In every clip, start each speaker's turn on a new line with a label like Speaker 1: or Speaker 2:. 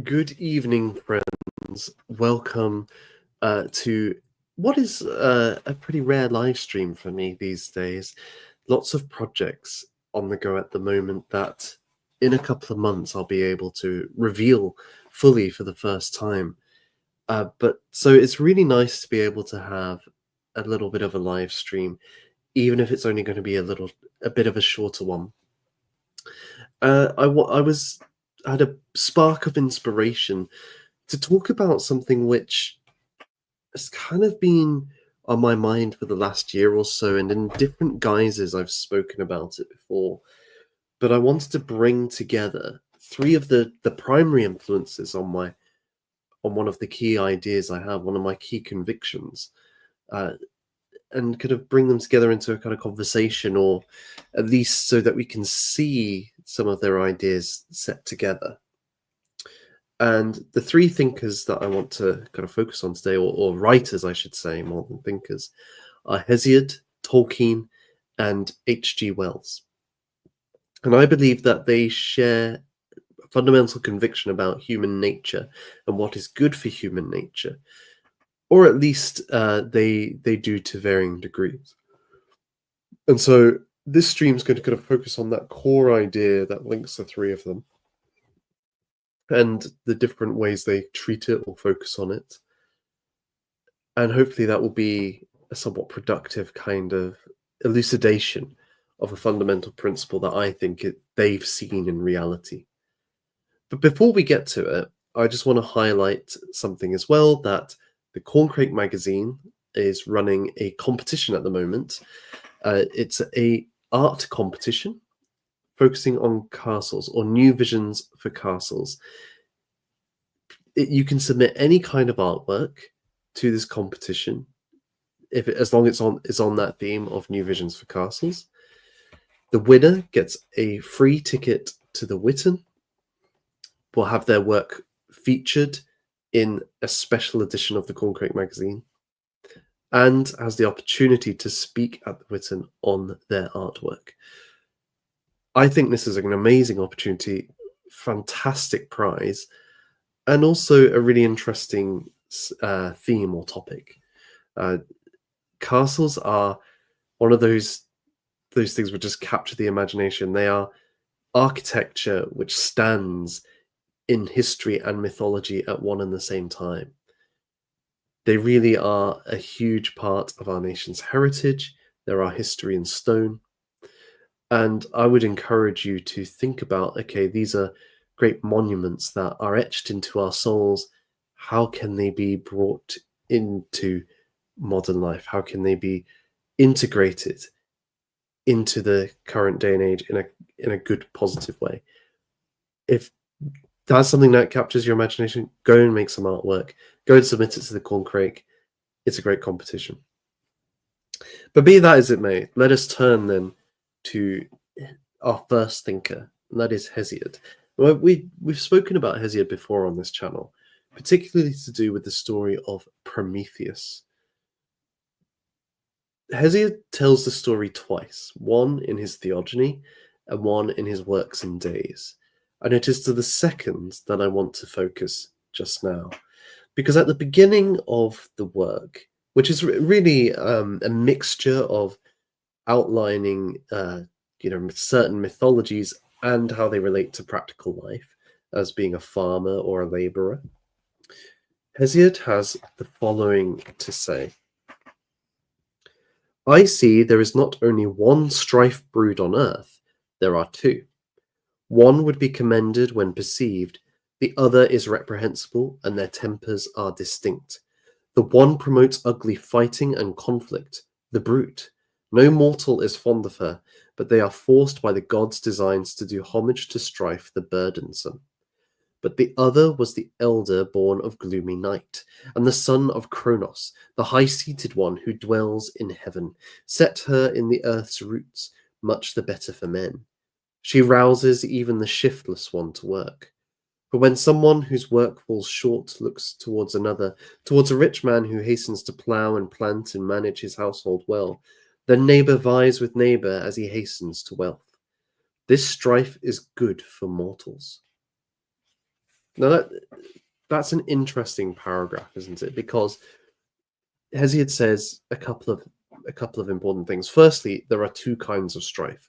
Speaker 1: Good evening, friends. Welcome to what is a pretty rare live stream for me these days. Lots of projects on the go at the moment that in a couple of months I'll be able to reveal fully for the first time. So it's really nice to be able to have a little bit of a live stream, even if it's only going to be a bit of a shorter one. I had a spark of inspiration to talk about something which has kind of been on my mind for the last year or so, and in different guises I've spoken about it before. But I wanted to bring together three of the primary influences on one of the key ideas I have, one of my key convictions, uh, and kind of bring them together into a kind of conversation, or at least so that we can see some of their ideas set together. And the three thinkers that I want to kind of focus on today, or writers, I should say, more than thinkers, are Hesiod, Tolkien, and H.G. Wells. And I believe that they share a fundamental conviction about human nature and what is good for human nature, or at least they do to varying degrees. And so this stream is going to kind of focus on that core idea that links the three of them, and the different ways they treat it or focus on it. And hopefully that will be a somewhat productive kind of elucidation of a fundamental principle that I think they've seen in reality. But before we get to it, I just want to highlight something as well, that the Corncrake magazine is running a competition at the moment. It's a art competition focusing on castles, or new visions for castles. You can submit any kind of artwork to this competition, as long as it's on that theme of new visions for castles. The winner gets a free ticket to the Witten, will have their work featured in a special edition of the Corncrake magazine, and has the opportunity to speak at the Witten on their artwork. I think this is an amazing opportunity, fantastic prize, and also a really interesting theme or topic. Castles are one of those things which just capture the imagination. They are architecture which stands in history and mythology at one and the same time. They really are a huge part of our nation's heritage. They're our history in stone. And I would encourage you to think about, okay, these are great monuments that are etched into our souls. How can they be brought into modern life? How can they be integrated into the current day and age in a good, positive way? If that's something that captures your imagination, go and make some artwork. Go and submit it to the Corncrake. It's a great competition. But be that as it may, let us turn then to our first thinker, and that is Hesiod. Well, we've spoken about Hesiod before on this channel, particularly to do with the story of Prometheus. Hesiod tells the story twice, one in his Theogony and one in his Works and Days. And it is to the second that I want to focus just now. Because at the beginning of the work, which is really a mixture of outlining certain mythologies and how they relate to practical life, as being a farmer or a labourer, Hesiod has the following to say. I see there is not only one strife brood on earth, there are two. One would be commended when perceived, the other is reprehensible, and their tempers are distinct. The one promotes ugly fighting and conflict, the brute. No mortal is fond of her, but they are forced by the gods' designs to do homage to Strife the burdensome. But the other was the elder born of gloomy night, and the son of Kronos, the high-seated one who dwells in heaven. Set her in the earth's roots, much the better for men. She rouses even the shiftless one to work. For when someone whose work falls short looks towards another, towards a rich man who hastens to plough and plant and manage his household well, then neighbour vies with neighbour as he hastens to wealth. This strife is good for mortals. Now that's an interesting paragraph, isn't it? Because Hesiod says a couple of important things. Firstly, there are two kinds of strife.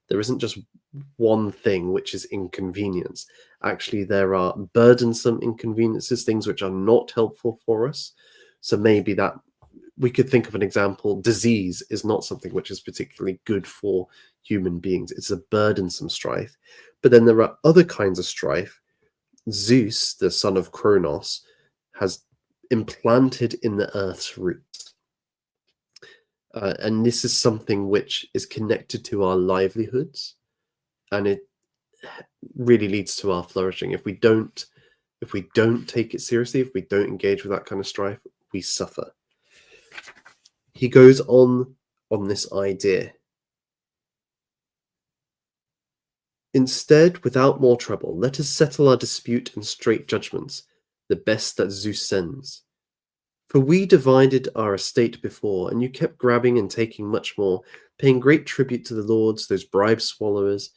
Speaker 1: There isn't just one thing which is inconvenience. Actually, there are burdensome inconveniences, things which are not helpful for us. So maybe that we could think of an example. Disease is not something which is particularly good for human beings. It's a burdensome strife. But then there are other kinds of strife. Zeus, the son of Kronos, has implanted in the earth's roots. And this is something which is connected to our livelihoods, and it really leads to our flourishing. If we don't take it seriously, if we don't engage with that kind of strife, we suffer. He goes on this idea. Instead, without more trouble, let us settle our dispute in straight judgments, the best that Zeus sends. For we divided our estate before, and you kept grabbing and taking much more, paying great tribute to the lords, those bribe swallowers,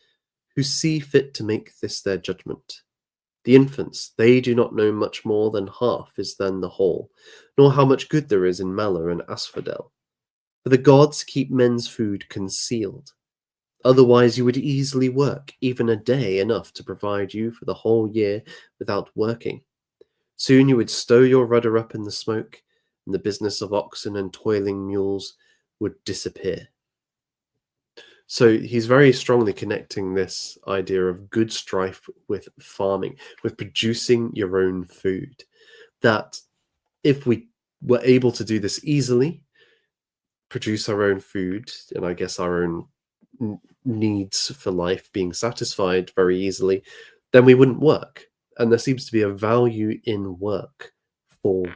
Speaker 1: who see fit to make this their judgment. The infants, they do not know much more than half is than the whole, nor how much good there is in Malor and asphodel. For the gods keep men's food concealed. Otherwise you would easily work, even a day enough to provide you for the whole year without working. Soon you would stow your rudder up in the smoke, and the business of oxen and toiling mules would disappear. So he's very strongly connecting this idea of good strife with farming, with producing your own food. That if we were able to do this easily, produce our own food, and I guess our own needs for life being satisfied very easily, then we wouldn't work. And there seems to be a value in work for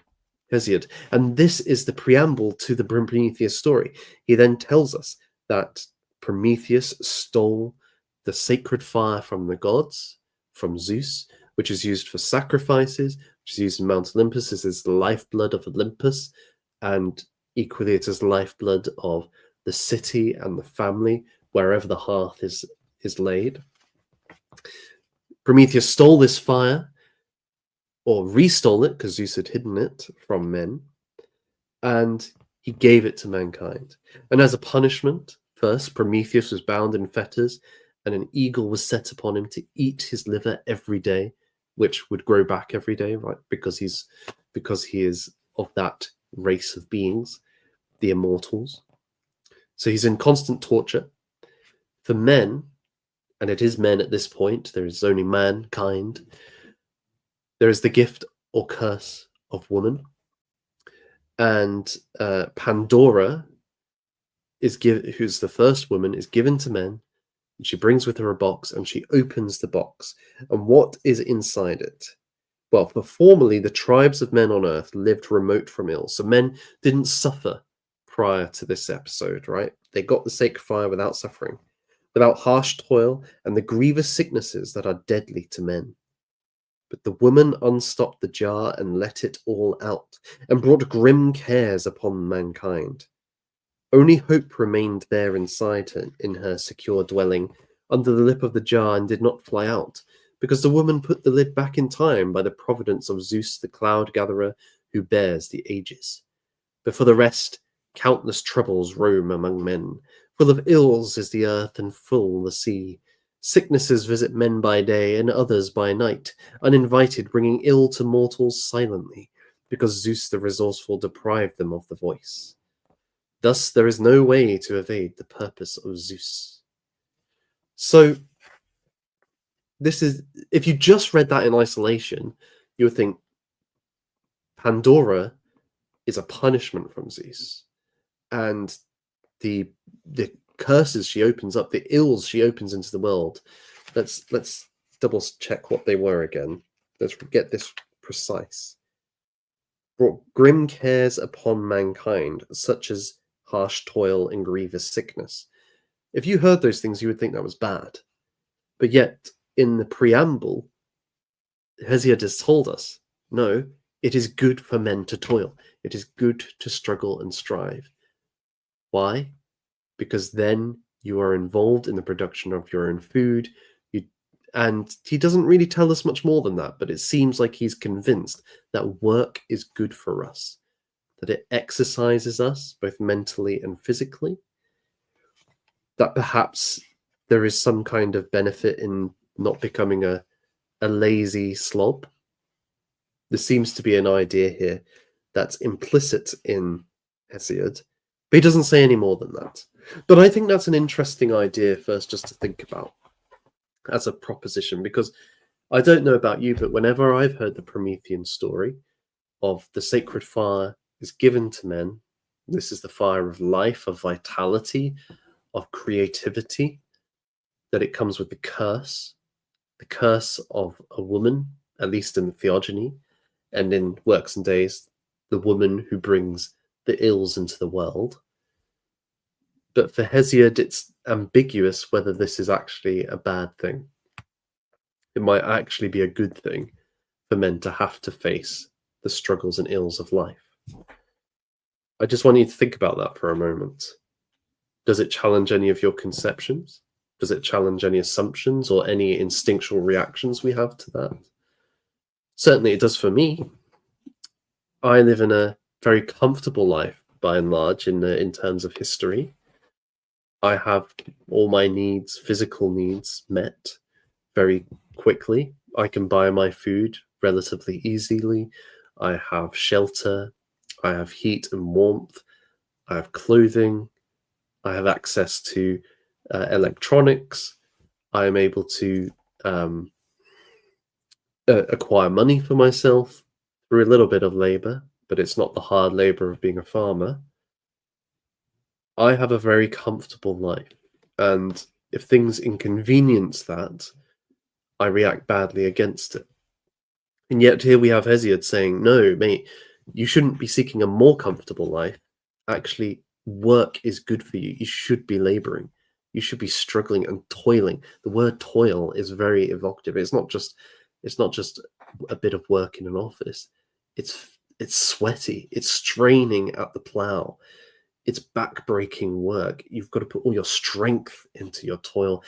Speaker 1: Hesiod. And this is the preamble to the Prometheus story. He then tells us that Prometheus stole the sacred fire from the gods, from Zeus, which is used for sacrifices, which is used in Mount Olympus. This is the lifeblood of Olympus, and equally it is the lifeblood of the city and the family, wherever the hearth is laid. Prometheus stole this fire, or restole it, because Zeus had hidden it from men, and he gave it to mankind. And as a punishment, first, Prometheus was bound in fetters, and an eagle was set upon him to eat his liver every day, which would grow back every day, right? Because he is of that race of beings, the immortals. So he's in constant torture. For men, and it is men at this point, there is only mankind, there is the gift or curse of woman. And Pandora, who's the first woman, is given to men. And she brings with her a box, and she opens the box. And what is inside it? Well, for formerly, the tribes of men on earth lived remote from ill. So men didn't suffer prior to this episode, right? They got the sacred fire without suffering, without harsh toil and the grievous sicknesses that are deadly to men. But the woman unstopped the jar and let it all out, and brought grim cares upon mankind. Only hope remained there inside her, in her secure dwelling, under the lip of the jar, and did not fly out, because the woman put the lid back in time by the providence of Zeus the cloud-gatherer, who bears the ages. But for the rest, countless troubles roam among men. Full of ills is the earth, and full the sea. Sicknesses visit men by day, and others by night, uninvited, bringing ill to mortals silently, because Zeus the resourceful deprived them of the voice. Thus there is no way to evade the purpose of Zeus. So this is, if you just read that in isolation, you would think Pandora is a punishment from Zeus, and the curses she opens up, the ills she opens into the world. Let's double check what they were again. Let's get this precise. Brought grim cares upon mankind, such as harsh toil and grievous sickness. If you heard those things, you would think that was bad. But yet, in the preamble, Hesiod has told us, no, it is good for men to toil. It is good to struggle and strive. Why? Because then you are involved in the production of your own food, And he doesn't really tell us much more than that, but it seems like he's convinced that work is good for us, that it exercises us both mentally and physically, that perhaps there is some kind of benefit in not becoming a lazy slob. There seems to be an idea here that's implicit in Hesiod, but he doesn't say any more than that. But I think that's an interesting idea first just to think about as a proposition, because I don't know about you, but whenever I've heard the Promethean story of the sacred fire is given to men, this is the fire of life, of vitality, of creativity, that it comes with the curse of a woman, at least in the theogony, and in Works and Days, the woman who brings the ills into the world. But for Hesiod, it's ambiguous whether this is actually a bad thing. It might actually be a good thing for men to have to face the struggles and ills of life. I just want you to think about that for a moment. Does it challenge any of your conceptions? Does it challenge any assumptions or any instinctual reactions we have to that? Certainly it does for me. I live in a very comfortable life, by and large, in terms of history. I have all my needs, physical needs, met very quickly. I can buy my food relatively easily. I have shelter. I have heat and warmth. I have clothing. I have access to electronics. I am able to acquire money for myself through a little bit of labor, but it's not the hard labor of being a farmer. I have a very comfortable life, and if things inconvenience that, I react badly against it. And yet here we have Hesiod saying, no, mate, you shouldn't be seeking a more comfortable life. Actually, work is good for you. You should be laboring. You should be struggling and toiling. The word toil is very evocative. It's not just a bit of work in an office. It's sweaty. It's straining at the plow. It's backbreaking work. You've got to put all your strength into your toil.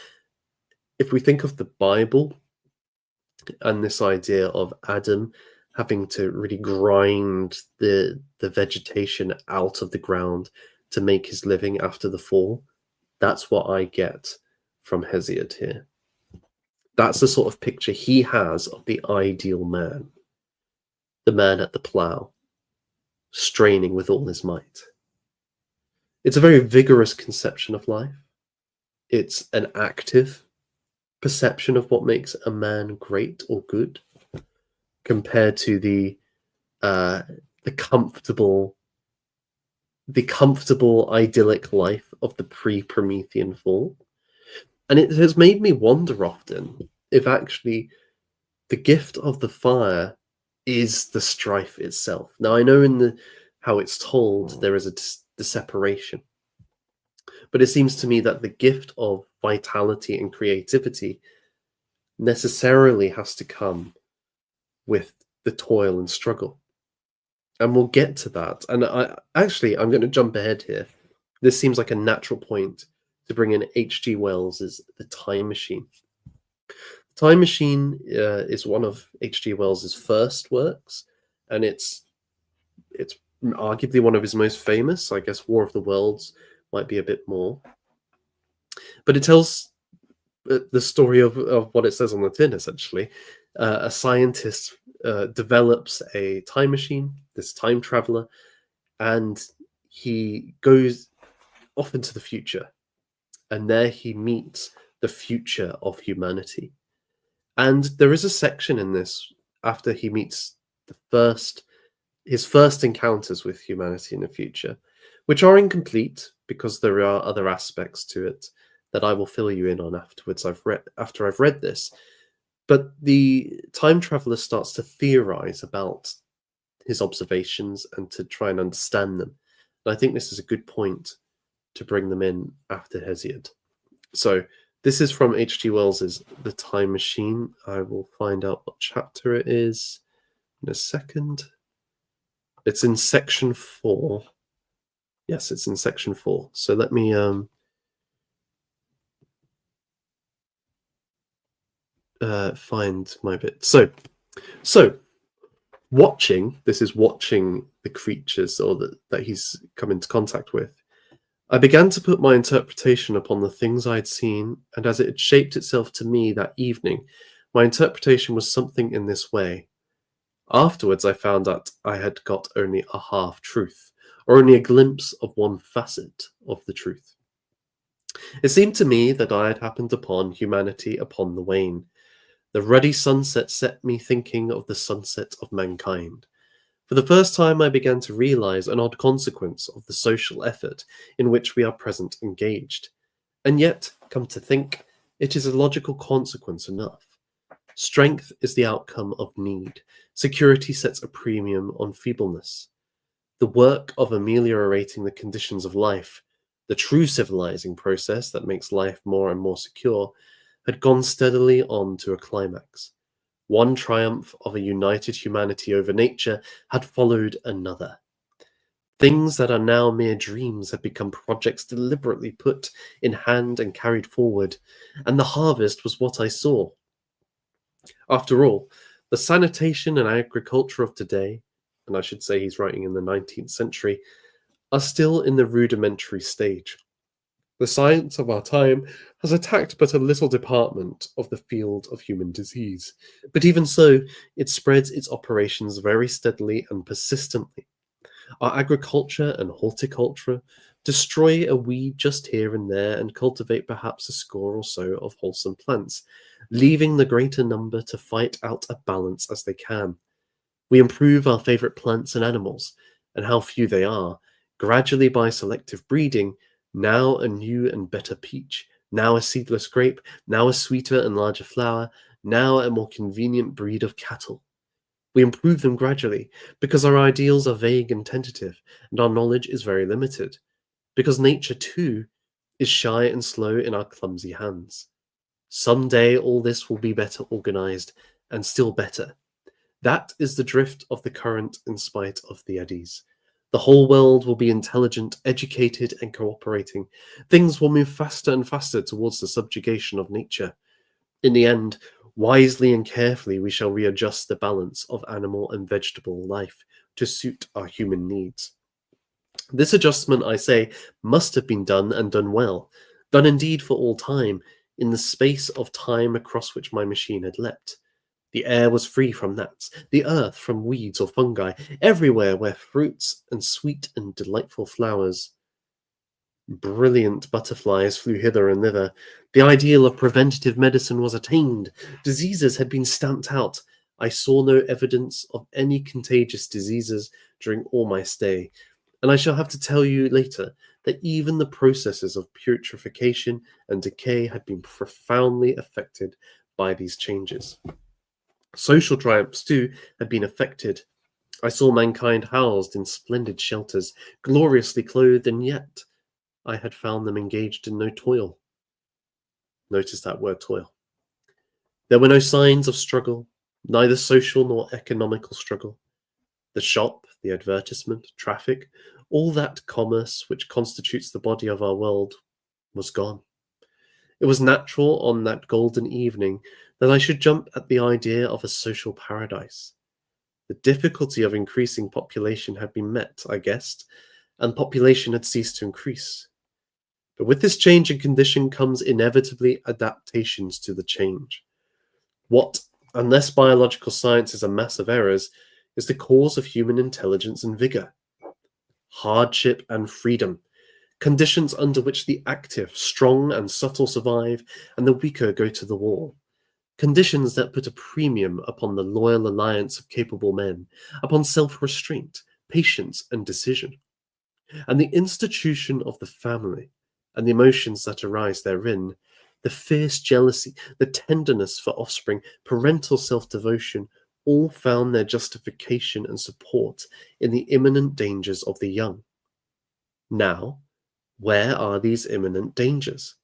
Speaker 1: If we think of the Bible and this idea of Adam having to really grind the vegetation out of the ground to make his living after the fall, that's what I get from Hesiod here. That's the sort of picture he has of the ideal man, the man at the plough, straining with all his might. It's a very vigorous conception of life. It's an active perception of what makes a man great or good, compared to the comfortable idyllic life of the pre-Promethean fall. And it has made me wonder often if actually the gift of the fire is the strife itself. Now, I know in how it's told there is the separation, but it seems to me that the gift of vitality and creativity necessarily has to come with the toil and struggle. And we'll get to that. And I'm going to jump ahead here. This seems like a natural point to bring in H.G. Wells's The Time Machine. The Time Machine is one of H.G. Wells's first works, and it's arguably one of his most famous. I guess War of the Worlds might be a bit more. But it tells the story of what it says on the tin, essentially. A scientist develops a time machine, this time traveler, and he goes off into the future. And there he meets the future of humanity. And there is a section in this after he meets his first encounters with humanity in the future, which are incomplete because there are other aspects to it that I will fill you in on afterwards. After I've read this. But the time traveler starts to theorize about his observations and to try and understand them. And I think this is a good point to bring them in after Hesiod. So this is from H.G. Wells's The Time Machine. I will find out what chapter it is in a second. It's in section 4. Yes, it's in section 4. So let me find my bit. So watching. This is watching the creatures or that he's come into contact with. I began to put my interpretation upon the things I had seen, and as it had shaped itself to me that evening, my interpretation was something in this way. Afterwards, I found that I had got only a half truth, or only a glimpse of one facet of the truth. It seemed to me that I had happened upon humanity upon the wane. The ruddy sunset set me thinking of the sunset of mankind. For the first time, I began to realize an odd consequence of the social effort in which we are present engaged. And yet, come to think, it is a logical consequence enough. Strength is the outcome of need. Security sets a premium on feebleness. The work of ameliorating the conditions of life, the true civilizing process that makes life more and more secure, had gone steadily on to a climax. One triumph of a united humanity over nature had followed another. Things that are now mere dreams had become projects deliberately put in hand and carried forward, and the harvest was what I saw. After all, the sanitation and agriculture of today, and I should say he's writing in the 19th century, are still in the rudimentary stage. The science of our time has attacked but a little department of the field of human disease, but even so, it spreads its operations very steadily and persistently. Our agriculture and horticulture destroy a weed just here and there and cultivate perhaps a score or so of wholesome plants, leaving the greater number to fight out a balance as they can. We improve our favourite plants and animals, and how few they are, gradually by selective breeding, now a new and better peach, now a seedless grape, now a sweeter and larger flower, now a more convenient breed of cattle. We improve them gradually, because our ideals are vague and tentative, and our knowledge is very limited, because nature, too, is shy and slow in our clumsy hands. Some day all this will be better organized, and still better. That is the drift of the current in spite of the eddies. The whole world will be intelligent, educated, and cooperating. Things will move faster and faster towards the subjugation of nature. In the end, wisely and carefully we shall readjust the balance of animal and vegetable life to suit our human needs. This adjustment, I say, must have been done and done well, done indeed for all time, in the space of time across which my machine had leapt. The air was free from gnats, the earth from weeds or fungi. Everywhere were fruits and sweet and delightful flowers. Brilliant butterflies flew hither and thither. The ideal of preventative medicine was attained. Diseases had been stamped out. I saw no evidence of any contagious diseases during all my stay, and I shall have to tell you later that even the processes of putrefaction and decay had been profoundly affected by these changes. Social triumphs, too, had been affected. I saw mankind housed in splendid shelters, gloriously clothed, and yet I had found them engaged in no toil. Notice that word toil. There were no signs of struggle, neither social nor economical struggle. The shop, the advertisement, traffic, all that commerce which constitutes the body of our world was gone. It was natural on that golden evening that I should jump at the idea of a social paradise. The difficulty of increasing population had been met, I guessed, and population had ceased to increase. But with this change in condition comes inevitably adaptations to the change. What, unless biological science is a mass of errors, is the cause of human intelligence and vigor? Hardship and freedom, conditions under which the active, strong, and subtle survive, and the weaker go to the wall. Conditions that put a premium upon the loyal alliance of capable men, upon self-restraint, patience, and decision. And the institution of the family, and the emotions that arise therein, the fierce jealousy, the tenderness for offspring, parental self-devotion, all found their justification and support in the imminent dangers of the young. Now, where are these imminent dangers?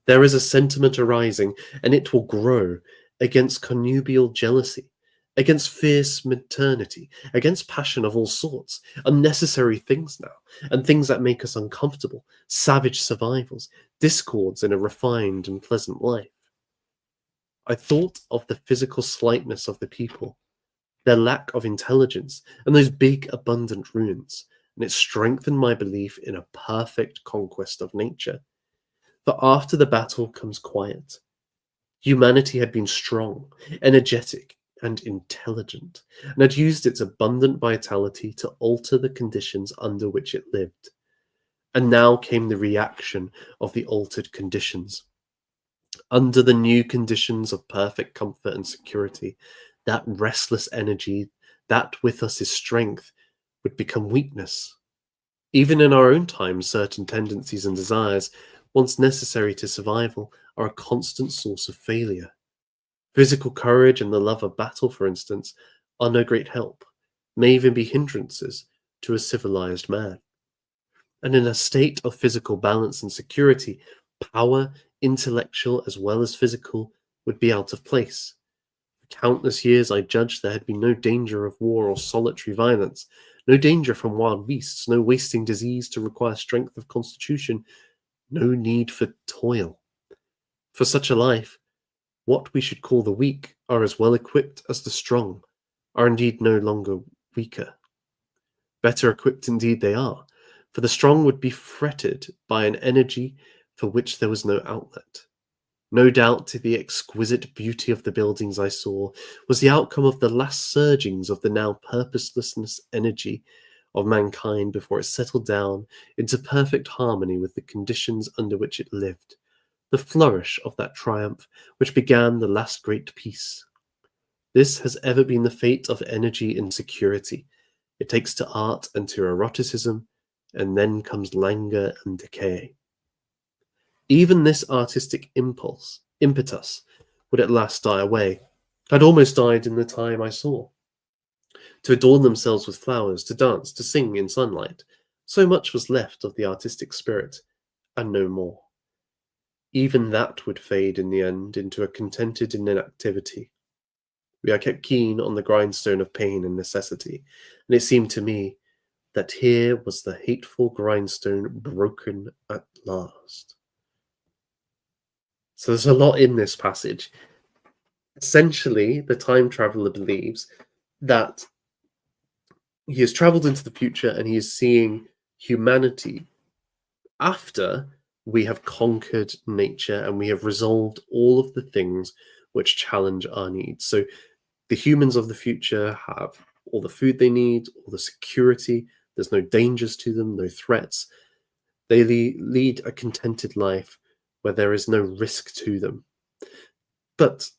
Speaker 1: There is a sentiment arising, and it will grow, against connubial jealousy, against fierce maternity, against passion of all sorts, unnecessary things now, and things that make us uncomfortable, savage survivals, discords in a refined and pleasant life. I thought of the physical slightness of the people, their lack of intelligence, and those big, abundant ruins, and it strengthened my belief in a perfect conquest of nature. For after the battle comes quiet. Humanity had been strong, energetic, and intelligent, and had used its abundant vitality to alter the conditions under which it lived. And now came the reaction of the altered conditions. Under the new conditions of perfect comfort and security, that restless energy, that with us is strength, would become weakness. Even in our own time, certain tendencies and desires, once necessary to survival, are a constant source of failure. Physical courage and the love of battle, for instance, are no great help, may even be hindrances to a civilized man. And in a state of physical balance and security, power, intellectual as well as physical, would be out of place. For countless years, I judged there had been no danger of war or solitary violence, no danger from wild beasts, no wasting disease to require strength of constitution, no need for toil. For such a life, what we should call the weak are as well equipped as the strong, are indeed no longer weaker. Better equipped indeed they are, for the strong would be fretted by an energy for which there was no outlet. No doubt the exquisite beauty of the buildings I saw was the outcome of the last surgings of the now purposelessness energy of mankind before it settled down into perfect harmony with the conditions under which it lived, the flourish of that triumph which began the last great peace. This has ever been the fate of energy in security. It takes to art and to eroticism, and then comes languor and decay. Even this artistic impetus, would at last die away, had almost died in the time I saw. To adorn themselves with flowers, to dance, to sing in sunlight, so much was left of the artistic spirit, and no more. Even that would fade in the end into a contented inactivity. We are kept keen on the grindstone of pain and necessity, and it seemed to me that here was the hateful grindstone broken at last. So there's a lot in this passage. Essentially, the time traveler believes that he has traveled into the future and he is seeing humanity after we have conquered nature and we have resolved all of the things which challenge our needs. So the humans of the future have all the food they need, all the security. There's no dangers to them, no threats. They lead a contented life where there is no risk to them. But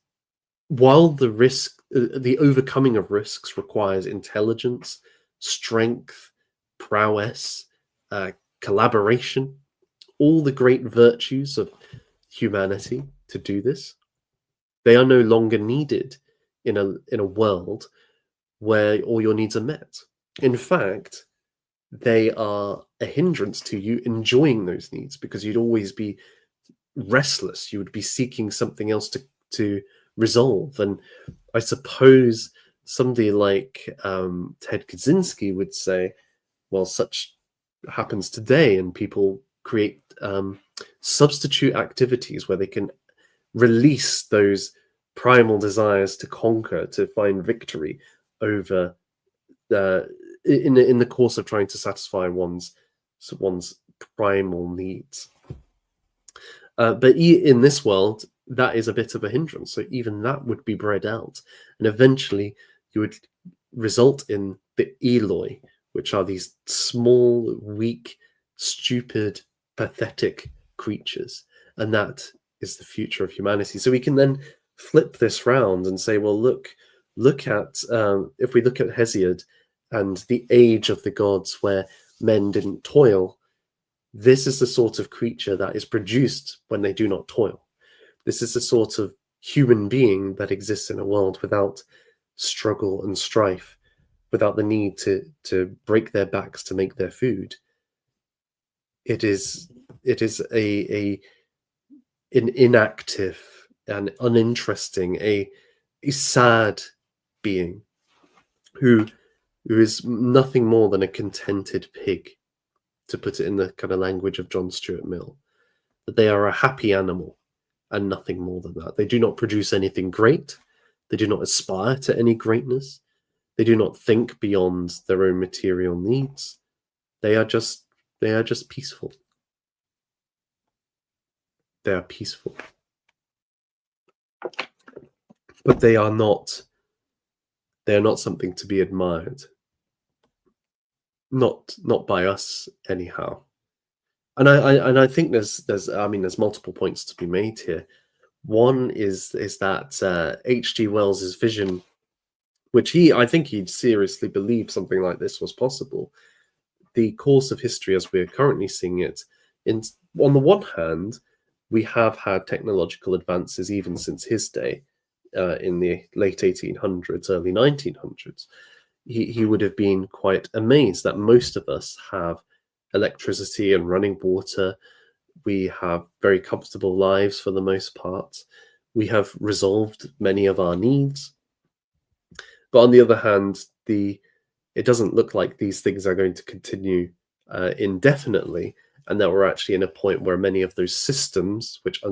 Speaker 1: while the overcoming of risks requires intelligence, strength, prowess, collaboration, all the great virtues of humanity to do this, they are no longer needed in a world where all your needs are met. In fact, they are a hindrance to you enjoying those needs because you'd always be restless. You would be seeking something else to resolve. And I suppose somebody like Ted Kaczynski would say, well, such happens today, and people create substitute activities where they can release those primal desires to conquer, to find victory over in the course of trying to satisfy one's primal needs. But in this world, that is a bit of a hindrance. So even that would be bred out, and eventually you would result in the Eloi, which are these small, weak, stupid, pathetic creatures, and that is the future of humanity. So we can then flip this round and say, well, look at if we look at Hesiod and the age of the gods where men didn't toil, this is the sort of creature that is produced when they do not toil. This is the sort of human being that exists in a world without struggle and strife, without the need to break their backs to make their food. It is an inactive and uninteresting, a sad being who is nothing more than a contented pig, to put it in the kind of language of John Stuart Mill, that they are a happy animal and nothing more than that. They do not produce anything great. They do not aspire to any greatness. They do not think beyond their own material needs. They are just peaceful. They are peaceful. But they are not something to be admired. Not by us anyhow. And I think there's multiple points to be made here. One is that H.G. Wells's vision, which I think he'd seriously believed something like this was possible. The course of history as we're currently seeing it, on the one hand, we have had technological advances even since his day, in the late 1800s, early 1900s. He would have been quite amazed that most of us have electricity and running water. We have very comfortable lives for the most part. We have resolved many of our needs. But on the other hand, it doesn't look like these things are going to continue indefinitely, and that we're actually in a point where many of those systems which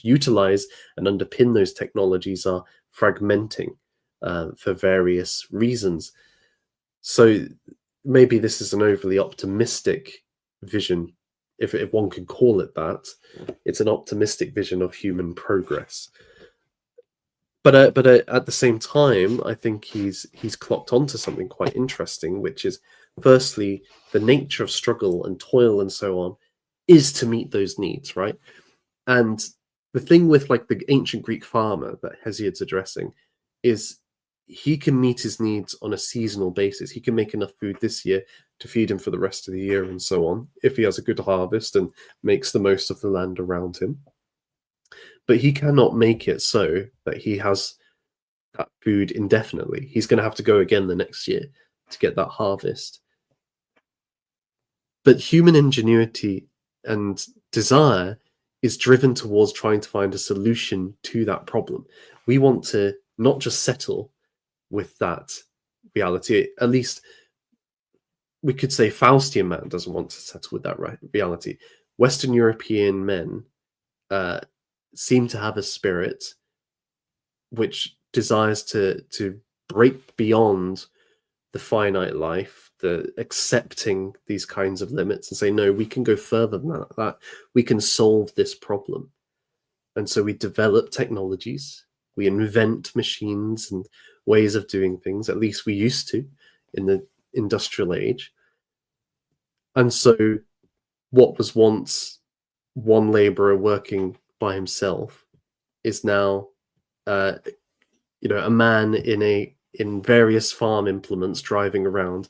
Speaker 1: utilize and underpin those technologies are fragmenting for various reasons. So maybe this is an overly optimistic vision, if one could call it that. It's an optimistic vision of human progress. But at the same time, I think he's clocked onto something quite interesting, which is, firstly, the nature of struggle and toil and so on is to meet those needs, right? And the thing with like the ancient Greek farmer that Hesiod's addressing is he can meet his needs on a seasonal basis. He can make enough food this year to feed him for the rest of the year and so on, if he has a good harvest and makes the most of the land around him. But he cannot make it so that he has that food indefinitely. He's going to have to go again the next year to get that harvest. But human ingenuity and desire is driven towards trying to find a solution to that problem. We want to not just settle with that reality. At least we could say Faustian man doesn't want to settle with that reality. Western European men seem to have a spirit which desires to break beyond the finite life, the accepting these kinds of limits, and say, no, we can go further than that. We can solve this problem. And so we develop technologies, we invent machines and ways of doing things, at least we used to in the industrial age. And so what was once one laborer working by himself is now a man in various farm implements driving around,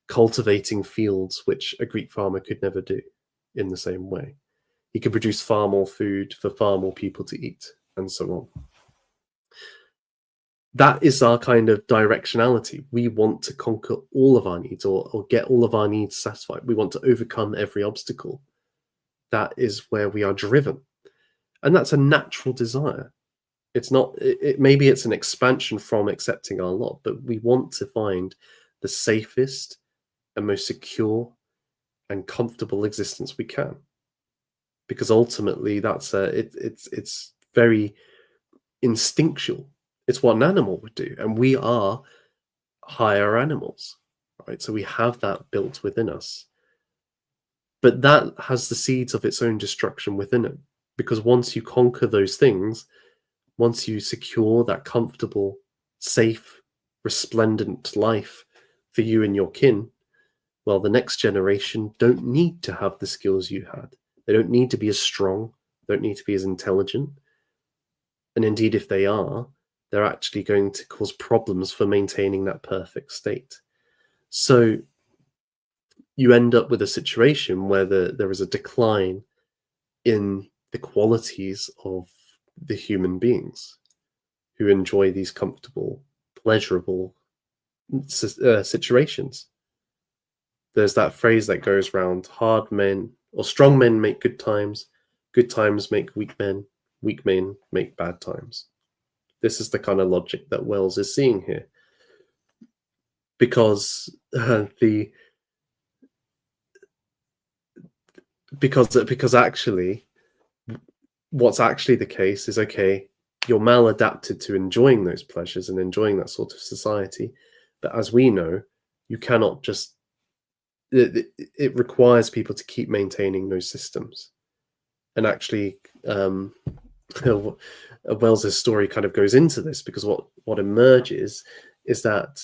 Speaker 1: cultivating fields which a Greek farmer could never do in the same way. He can produce far more food for far more people to eat, and so on. That is our kind of directionality. We want to conquer all of our needs, or get all of our needs satisfied. We want to overcome every obstacle. That is where we are driven. And that's a natural desire. It's not, maybe it's an expansion from accepting our lot, but we want to find the safest and most secure and comfortable existence we can. Because ultimately it's very instinctual. It's what an animal would do. And we are higher animals, right? So we have that built within us. But that has the seeds of its own destruction within it. Because once you conquer those things, once you secure that comfortable, safe, resplendent life for you and your kin, well, the next generation don't need to have the skills you had. They don't need to be as strong. They don't need to be as intelligent. And indeed, if they are, they're actually going to cause problems for maintaining that perfect state. So you end up with a situation where there is a decline in the qualities of the human beings who enjoy these comfortable, pleasurable situations. There's that phrase that goes around: hard men or strong men make good times make weak men make bad times. This is the kind of logic that Wells is seeing here, because because actually what's actually the case is, okay, you're maladapted to enjoying those pleasures and enjoying that sort of society, but as we know, you cannot just it requires people to keep maintaining those systems. And actually, Wells's story kind of goes into this, because what emerges is that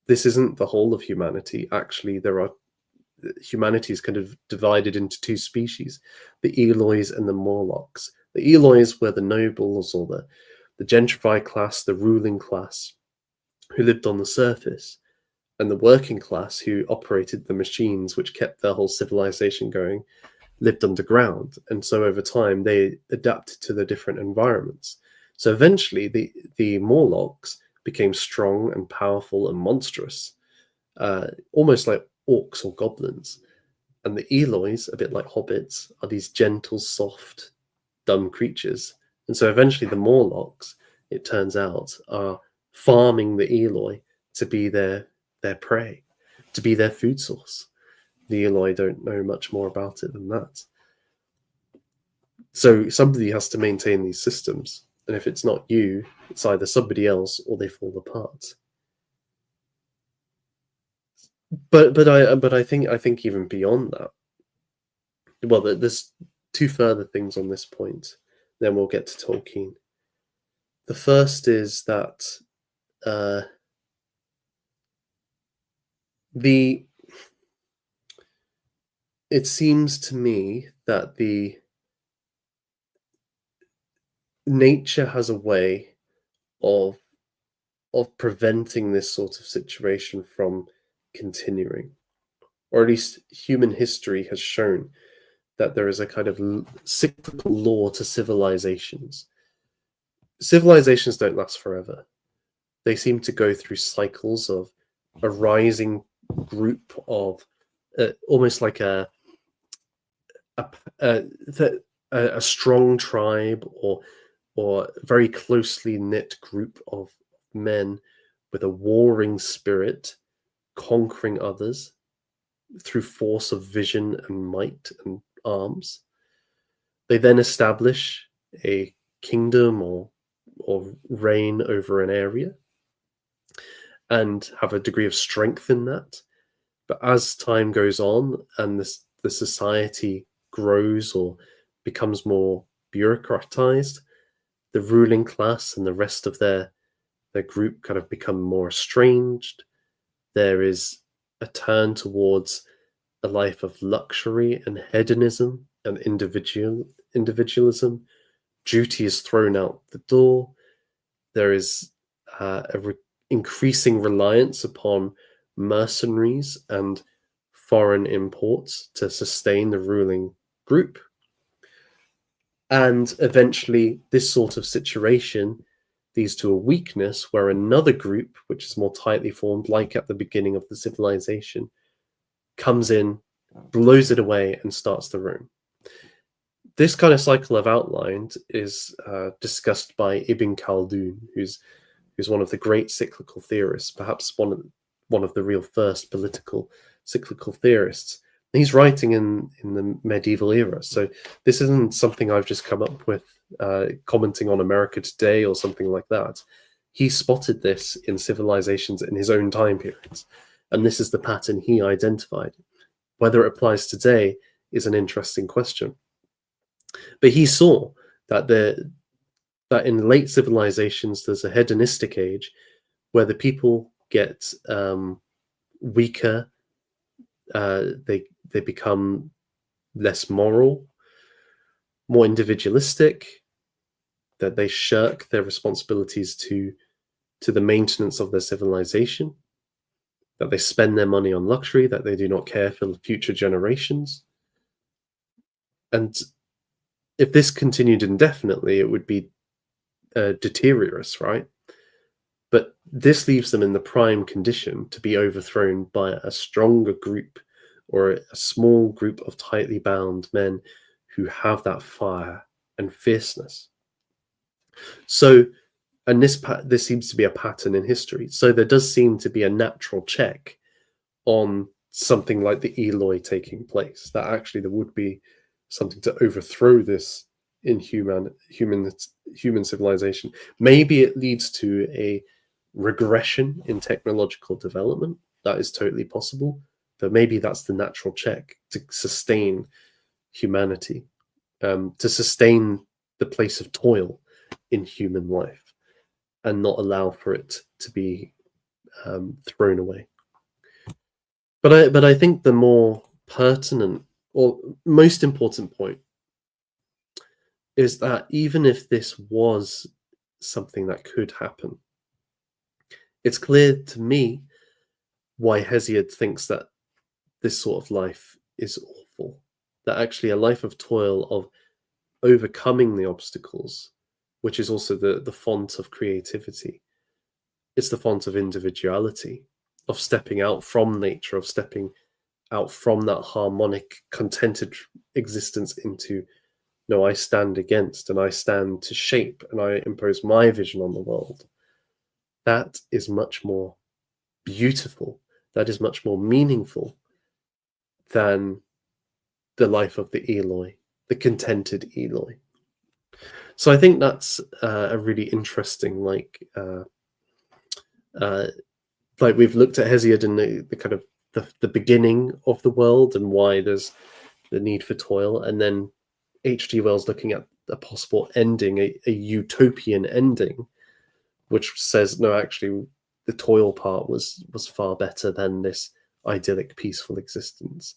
Speaker 1: this isn't the whole of humanity. Actually, humanity is kind of divided into two species: the Elois and the Morlocks. The Elois were the nobles, or the gentrified class, the ruling class, who lived on the surface, and the working class, who operated the machines which kept their whole civilization going, lived underground. And so over time, they adapted to the different environments. So eventually, the Morlocks became strong and powerful and monstrous, almost like orcs or goblins. And the Elois, a bit like hobbits, are these gentle, soft, dumb creatures. And so eventually the Morlocks, it turns out, are farming the Eloi to be their prey, to be their food source. The Eloi don't know much more about it than that. So somebody has to maintain these systems. And if it's not you, it's either somebody else or they fall apart. But I think even beyond that, well, there's two further things on this point. Then we'll get to Tolkien. The first is that it seems to me that the nature has a way of preventing this sort of situation from continuing, or at least human history has shown that there is a kind of cyclical law to civilizations. Civilizations don't last forever. They seem to go through cycles of a rising group of almost like a strong tribe, or very closely knit group of men with a warring spirit, conquering others through force of vision and might and arms. They then establish a kingdom or reign over an area and have a degree of strength in that. But as time goes on and the society grows or becomes more bureaucratized, the ruling class and the rest of their group kind of become more estranged. There is a turn towards a life of luxury and hedonism and individualism. Duty is thrown out the door. There is increasing reliance upon mercenaries and foreign imports to sustain the ruling group. And eventually, this sort of situation leads to a weakness where another group, which is more tightly formed, like at the beginning of the civilization, comes in, blows it away, and starts the room. This kind of cycle I've outlined is discussed by Ibn Khaldun, who's one of the great cyclical theorists, perhaps one of the real first political cyclical theorists. And he's writing in the medieval era, so this isn't something I've just come up with commenting on America Today or something like that. He spotted this in civilizations in his own time periods, and this is the pattern he identified. Whether it applies today is an interesting question. But he saw that that in late civilizations there's a hedonistic age where the people get weaker, they become less moral, more individualistic, that they shirk their responsibilities to the maintenance of their civilization, that they spend their money on luxury, that they do not care for future generations. And if this continued indefinitely, it would be deteriorous, right? But this leaves them in the prime condition to be overthrown by a stronger group, or a small group of tightly bound men who have that fire and fierceness. So, and this seems to be a pattern in history. So there does seem to be a natural check on something like the Eloi taking place, that actually there would be something to overthrow this in human civilization. Maybe it leads to a regression in technological development. That is totally possible, but maybe that's the natural check to sustain humanity, to sustain the place of toil in human life, and not allow for it to be thrown away. But I think the more pertinent or most important point is that even if this was something that could happen, it's clear to me why Hesiod thinks that this sort of life is awful. That actually a life of toil, of overcoming the obstacles, which is also the font of creativity. It's the font of individuality, of stepping out from nature, of stepping out from that harmonic, contented existence into, no, I stand against and I stand to shape and I impose my vision on the world. That is much more beautiful. That is much more meaningful than the life of the Eloi, the contented Eloi. So I think that's a really interesting, like we've looked at Hesiod in the kind of the beginning of the world and why there's the need for toil, and then H.G. Wells looking at a possible ending, a utopian ending, which says no, actually the toil part was far better than this idyllic, peaceful existence,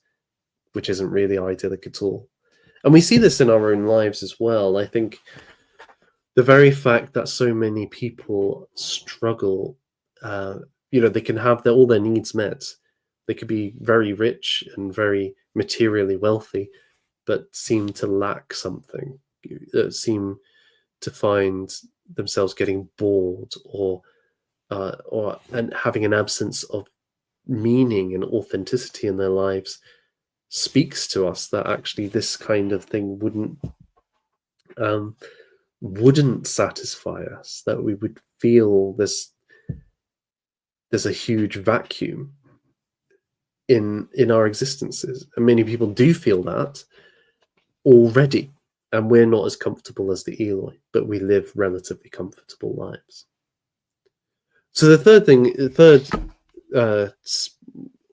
Speaker 1: which isn't really idyllic at all. And we see this in our own lives as well. I think the very fact that so many people struggle, they can have all their needs met. They could be very rich and very materially wealthy, but seem to lack something, seem to find themselves getting bored or and having an absence of meaning and authenticity in their lives, speaks to us that actually this kind of thing wouldn't satisfy us, that we would feel there's a huge vacuum in our existences. And many people do feel that already, and we're not as comfortable as the Eloi, but we live relatively comfortable lives. So the third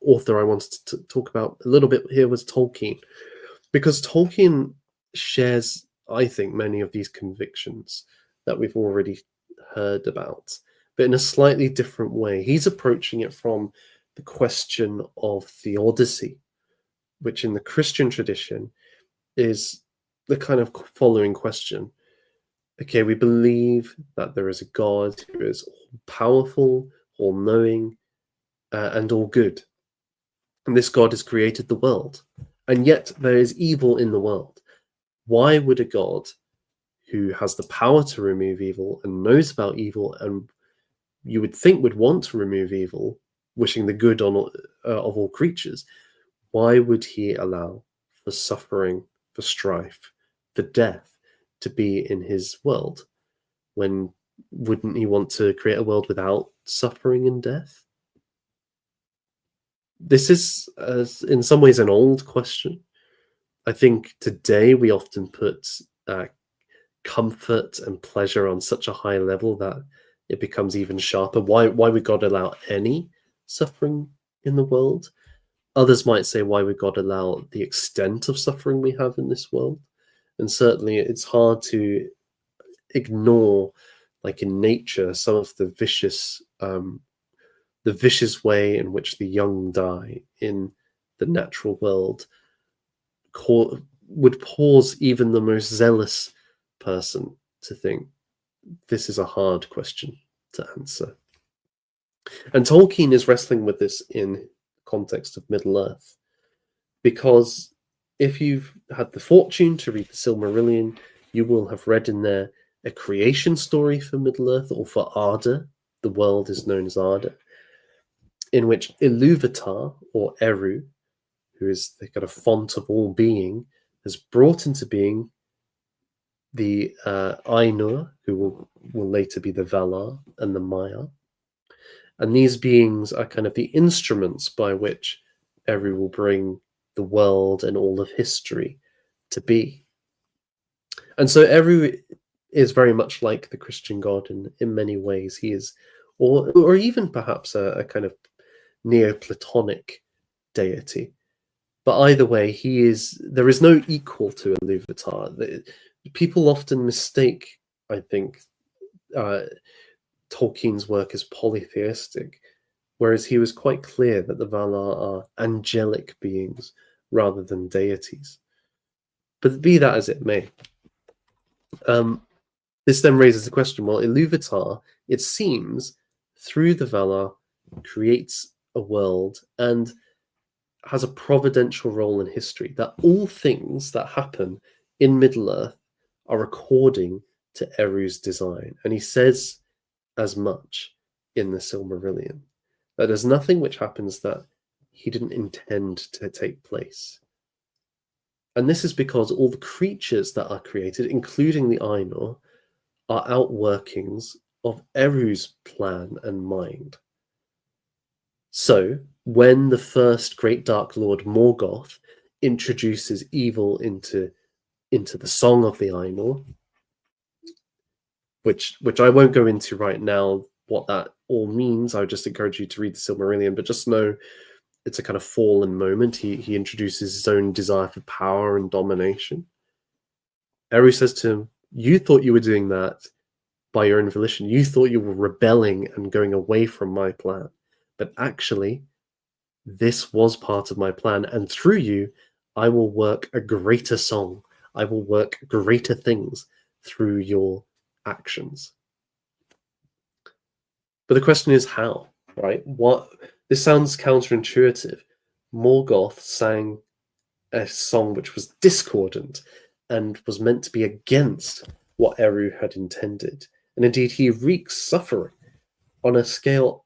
Speaker 1: author I wanted to talk about a little bit here was Tolkien, because Tolkien shares, I think, many of these convictions that we've already heard about, but in a slightly different way. He's approaching it from the question of theodicy, which in the Christian tradition is the kind of following question. Okay, we believe that there is a God who is all powerful, all knowing, and all good. And this God has created the world. And yet there is evil in the world. Why would a God who has the power to remove evil and knows about evil, and you would think would want to remove evil, wishing the good on of all creatures, why would he allow for suffering, for strife, for death to be in his world? When wouldn't he want to create a world without suffering and death? This is, in some ways, an old question. I think today we often put comfort and pleasure on such a high level that it becomes even sharper. Why would God allow any suffering in the world? Others might say, why would God allow the extent of suffering we have in this world? And certainly it's hard to ignore, like in nature, some of the vicious way in which the young die in the natural world would cause even the most zealous person to think this is a hard question to answer. And Tolkien is wrestling with this in context of Middle-earth, because if you've had the fortune to read the Silmarillion, you will have read in there a creation story for Middle-earth, or for Arda. The world is known as Arda, in which Ilúvatar, or Eru, who is the kind of font of all being, has brought into being the Ainur, who will later be the Valar and the Maiar. And these beings are kind of the instruments by which Eru will bring the world and all of history to be. And so Eru is very much like the Christian God in many ways. He is, or even perhaps a kind of Neoplatonic deity. But either way, he is. There is no equal to Iluvatar. People often mistake, I think, Tolkien's work as polytheistic, whereas he was quite clear that the Valar are angelic beings rather than deities. But be that as it may, this then raises the question: well, Iluvatar, it seems, through the Valar, creates a world and has a providential role in history, that all things that happen in Middle-earth are according to Eru's design. And he says as much in the Silmarillion, that there's nothing which happens that he didn't intend to take place. And this is because all the creatures that are created, including the Ainur, are outworkings of Eru's plan and mind. So, when the first Great Dark Lord Morgoth introduces evil into the Song of the Ainur, which I won't go into right now what that all means. I would just encourage you to read the Silmarillion, but just know it's a kind of fallen moment. He introduces his own desire for power and domination. Eru says to him, "You thought you were doing that by your own volition. You thought you were rebelling and going away from my plan. But actually, this was part of my plan, and through you, I will work a greater song. I will work greater things through your actions." But the question is how, right? This sounds counterintuitive. Morgoth sang a song which was discordant and was meant to be against what Eru had intended. And indeed, he wreaks suffering on a scale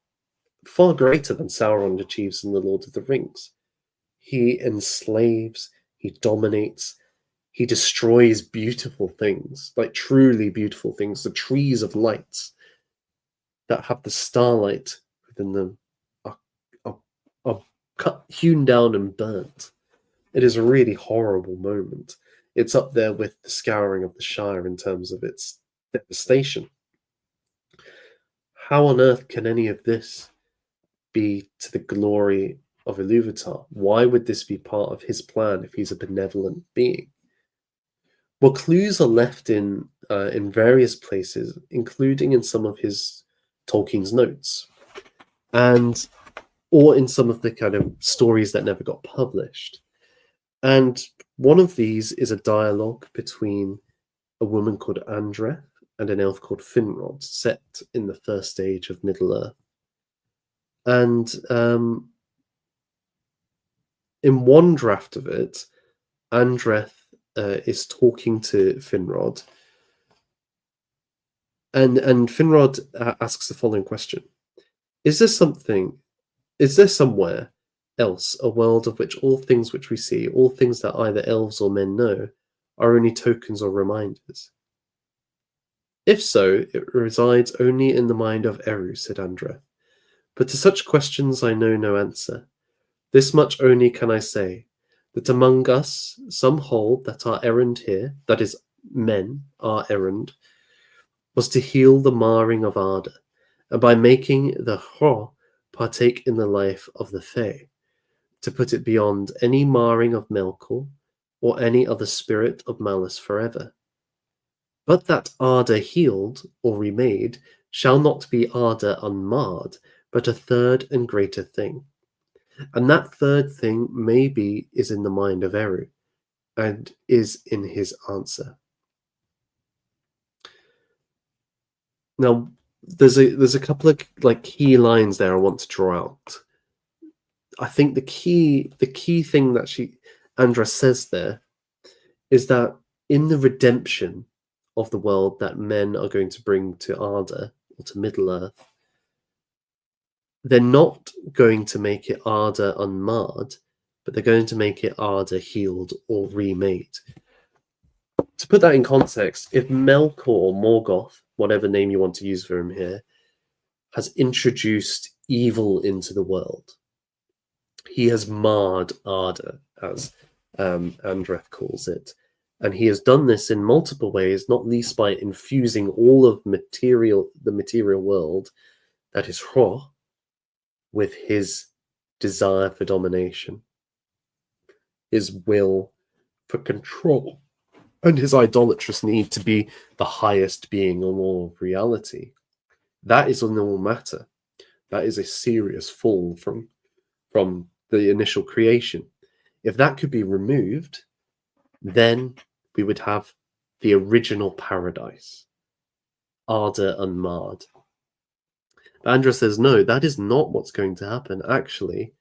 Speaker 1: far greater than Sauron achieves in The Lord of the Rings. He enslaves, he dominates, he destroys beautiful things, like truly beautiful things. The trees of lights that have the starlight within them are cut, hewn down and burnt. It is a really horrible moment. It's up there with the Scouring of the Shire in terms of its devastation. How on earth can any of this be to the glory of Iluvatar? Why would this be part of his plan if he's a benevolent being? Well, clues are left in various places, including in some of his Tolkien's notes, or in some of the kind of stories that never got published. And one of these is a dialogue between a woman called Andreth and an elf called Finrod, set in the first age of Middle-earth. And in one draft of it, Andreth is talking to Finrod, and Finrod asks the following question: Is there somewhere else a world of which all things which we see, all things that either elves or men know, are only tokens or reminders? If so, it resides only in the mind of Eru, said Andreth. But to such questions I know no answer. This much only can I say, that among us some hold that our errand here, that is, men, our errand, was to heal the marring of Arda, and by making the Hro partake in the life of the Fae, to put it beyond any marring of Melkor, or any other spirit of malice forever. But that Arda healed, or remade, shall not be Arda unmarred, but a third and greater thing. And that third thing maybe is in the mind of Eru, and is in his answer. Now, there's a couple of key lines there I want to draw out. I think the key thing that Andra says there is that in the redemption of the world that men are going to bring to Arda, or to Middle-earth, they're not going to make it Arda unmarred, but they're going to make it Arda healed or remade. To put that in context, if Melkor or Morgoth, whatever name you want to use for him here, has introduced evil into the world, he has marred Arda, as Andreth calls it, And he has done this in multiple ways, not least by infusing all of the material world, that is Hro, with his desire for domination, his will for control, and his idolatrous need to be the highest being on all of reality. That is a normal matter. That is a serious fall from the initial creation. If that could be removed, then we would have the original paradise, Arda unmarred. But Andra says, no, that is not what's going to happen. Actually,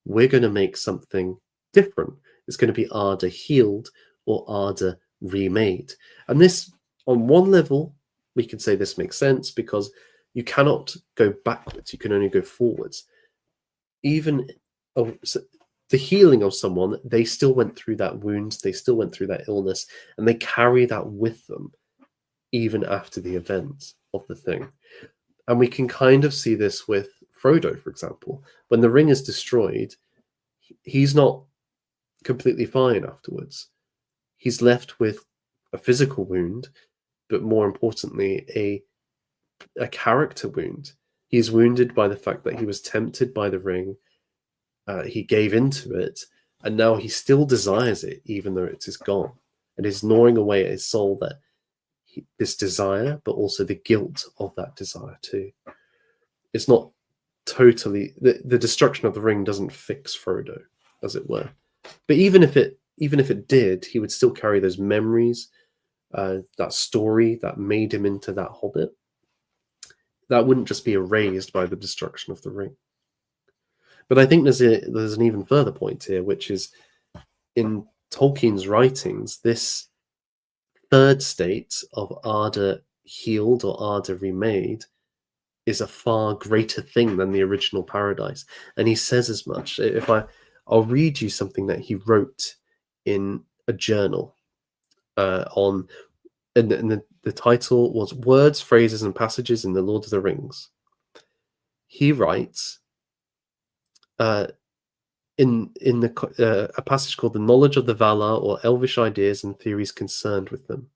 Speaker 1: we're going to make something different. It's going to be Arda healed or Arda remade. And this, on one level, we can say this makes sense because you cannot go backwards. You can only go forwards. Even the healing of someone, they still went through that wound, they still went through that illness, and they carry that with them even after the events of the thing. And we can kind of see this with Frodo, for example. When the ring is destroyed, he's not completely fine afterwards. He's left with a physical wound, but more importantly, a character wound. He's wounded by the fact that he was tempted by the ring. He gave into it, and now he still desires it, even though it is gone. And is gnawing away at his soul that this desire, but also the guilt of that desire too. It's not totally the destruction of the ring doesn't fix Frodo, as it were. But even if it did, he would still carry those memories, that story that made him into that hobbit. That wouldn't just be erased by the destruction of the ring. But I think there's an even further point here, which is in Tolkien's writings, this third state of Arda healed or Arda remade is a far greater thing than the original paradise. And he says as much. I'll read you something that he wrote in a journal and the title was Words, Phrases, and Passages in the Lord of the Rings. He writes in a passage called The Knowledge of the Valar, or Elvish Ideas and Theories Concerned with Them.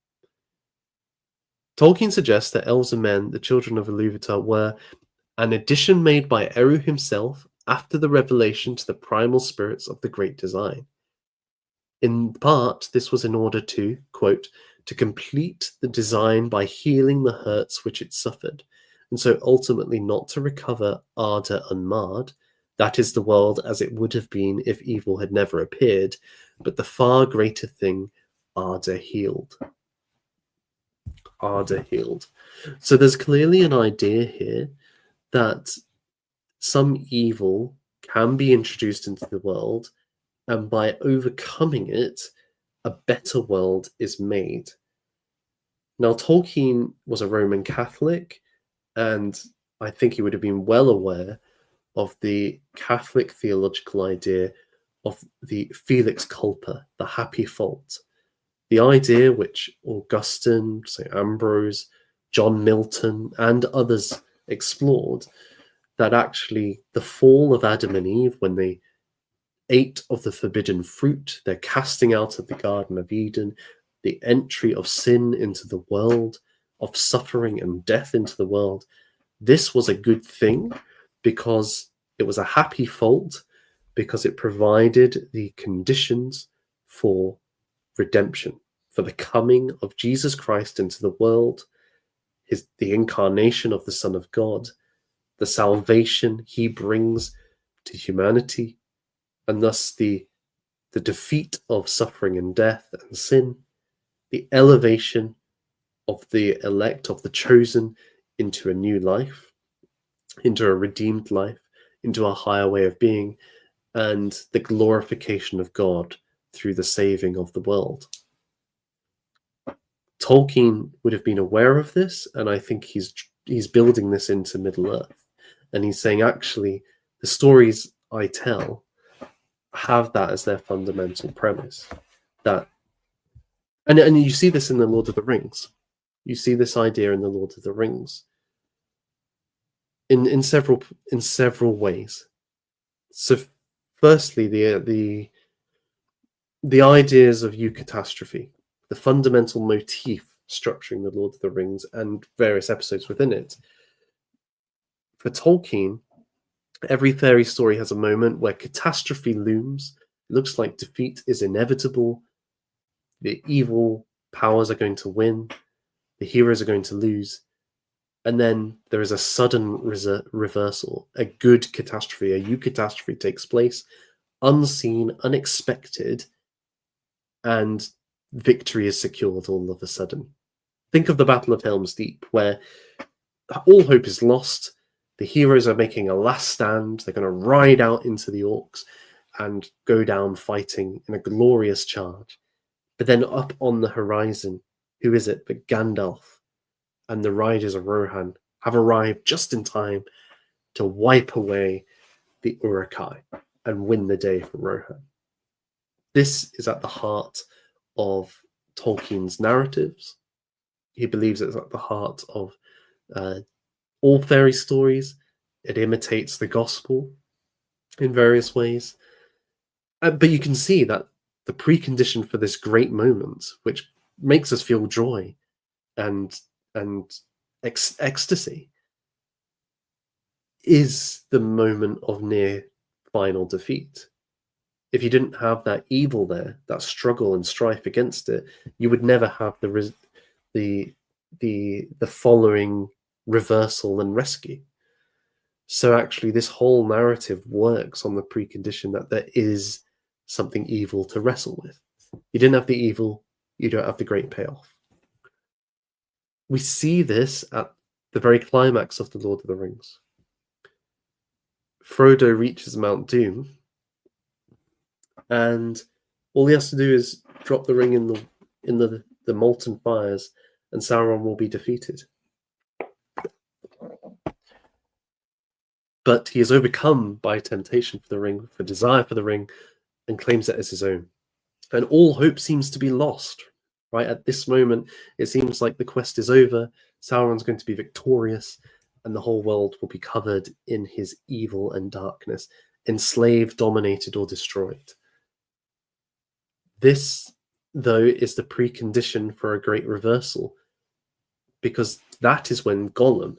Speaker 1: Tolkien suggests that elves and men, the children of Iluvatar, were an addition made by Eru himself after the revelation to the primal spirits of the Great Design. In part, this was in order to, quote, to complete the design by healing the hurts which it suffered, and so ultimately not to recover Arda unmarred, that is the world as it would have been if evil had never appeared, but the far greater thing, Arda healed. Arda healed. So there's clearly an idea here that some evil can be introduced into the world, and by overcoming it, a better world is made. Now, Tolkien was a Roman Catholic, and I think he would have been well aware of the Catholic theological idea of the Felix Culpa, the happy fault. The idea which Augustine, St. Ambrose, John Milton, and others explored, that actually the fall of Adam and Eve, when they ate of the forbidden fruit, their casting out of the Garden of Eden, the entry of sin into the world, of suffering and death into the world, this was a good thing because it was a happy fault, because it provided the conditions for redemption, for the coming of Jesus Christ into the world, the incarnation of the Son of God, the salvation he brings to humanity, and thus the defeat of suffering and death and sin, the elevation of the elect, of the chosen, into a new life, into a redeemed life, into a higher way of being, and the glorification of God through the saving of the world. Tolkien would have been aware of this, and I think he's building this into Middle-earth. And he's saying, actually, the stories I tell have that as their fundamental premise. And you see this in the Lord of the Rings. You see this idea in the Lord of the Rings in several ways. So, firstly, the ideas of eucatastrophe, the fundamental motif structuring the Lord of the Rings and various episodes within it. For Tolkien, every fairy story has a moment where catastrophe looms. It looks like defeat is inevitable. The evil powers are going to win. The heroes are going to lose. And then there is a sudden reversal. A good catastrophe, a eucatastrophe takes place, unseen, unexpected, and victory is secured all of a sudden. Think of the Battle of Helm's Deep, where all hope is lost. The heroes are making a last stand. They're going to ride out into the orcs and go down fighting in a glorious charge. But then up on the horizon, who is it but Gandalf and the riders of Rohan have arrived just in time to wipe away the Uruk-hai and win the day for Rohan. This is at the heart of Tolkien's narratives. He believes it's at the heart of all fairy stories. It imitates the gospel in various ways. But you can see that the precondition for this great moment, which makes us feel joy and ecstasy, is the moment of near final defeat. If you didn't have that evil there, that struggle and strife against it, you would never have the following reversal and rescue. So actually, this whole narrative works on the precondition that there is something evil to wrestle with. You didn't have the evil, you don't have the great payoff. We see this at the very climax of The Lord of the Rings. Frodo reaches Mount Doom, and all he has to do is drop the ring in the molten fires, and Sauron will be defeated. But he is overcome by temptation for the ring, for desire for the ring, and claims it as his own. And all hope seems to be lost. Right at this moment, it seems like the quest is over. Sauron's going to be victorious, and the whole world will be covered in his evil and darkness, enslaved, dominated, or destroyed. This, though, is the precondition for a great reversal, because that is when Gollum,